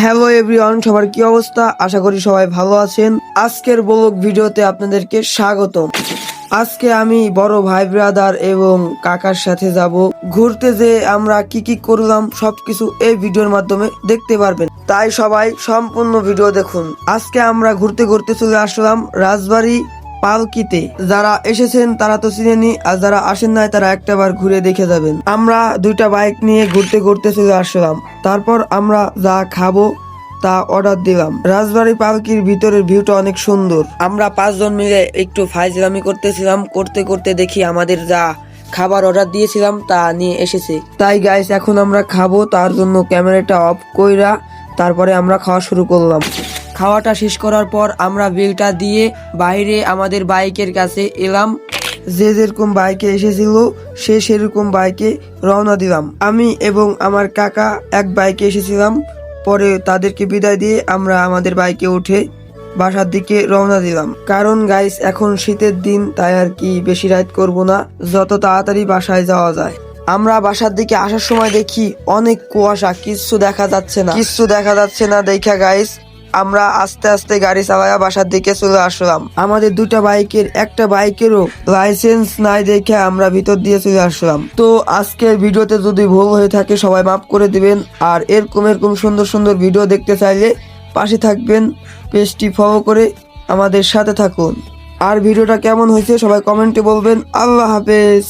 Hello everyone, সবার কি অবস্থা? আশা করি সবাই ভালো আছেন। আজকের ব্লগ ভিডিওতে আপনাদেরকে স্বাগতম। আজকে আমি বড় ভাই ব্রাদার এবং কাকার সাথে যাব ঘুরতে। যে আমরা কি কি করলাম সবকিছু এই ভিডিওর মাধ্যমে দেখতে পারবেন, তাই সবাই সম্পূর্ণ ভিডিও দেখুন। আজকে আমরা ঘুরতে ঘুরতে চলে আসলাম রাজবাড়ী পালকিতে। যারা এসেছেন তারা তো চিনেনি, আর যারা আসেন নাই তারা একটাবার ঘুরে দেখে যাবেন। আমরা দুইটা বাইক নিয়ে ঘুরতে ঘুরতে চলে আসলাম। তারপর আমরা যা খাবো তা অর্ডার দিলাম। রাজবাড়ী পালকির ভিতরের ভিউটা অনেক সুন্দর। আমরা 5 জন মিলে একটু ফাইজলামি করতেছিলাম, করতে করতে দেখি আমাদের যা খাবার অর্ডার দিয়েছিলাম তা নিয়ে এসেছে। তাই গাইস এখন আমরা খাবো, তার জন্য ক্যামেরাটা অফ কইরা তারপরে আমরা খাওয়া শুরু করলাম। খাওয়াটা শেষ করার পর আমরা বিলটা দিয়ে বাইরে আমাদের বাইকের কাছে এলাম। যে যেরকম বাইকে এসেছিল সে সেরকম বাইকে রওনা দিলাম। আমি এবং আমার কাকা এক বাইকে এসেছিলাম, পরে তাদেরকে বিদায় দিয়ে আমরা আমাদের বাইকে উঠে বাসার দিকে রওনা দিলাম। কারণ গাইস এখন শীতের দিন, তাই আর কি বেশি রাইড করব না, যত তাড়াতাড়ি বাসায় যাওয়া যায়। আমরা বাসার দিকে আসার সময় দেখি অনেক কুয়াশা, কিচ্ছু দেখা যাচ্ছে না দেখা গাইস আমরা আস্তে আস্তে গাড়ি চালায়া বাসার দিকে চলে আসলাম। আমাদের দুটা বাইকের একটা বাইকেরও লাইসেন্স নাই দেখে আমরা ভিতর দিয়ে চলে আসলাম। তো আজকের ভিডিওতে যদি ভুল হয়ে থাকে সবাই মাফ করে দিবেন। আর এরকম সুন্দর সুন্দর ভিডিও দেখতে চাইলে পাশে থাকবেন, পেজটি ফলো করে আমাদের সাথে থাকুন। আর ভিডিওটা কেমন হয়েছে সবাই কমেন্টে বলবেন। আল্লাহ হাফেজ।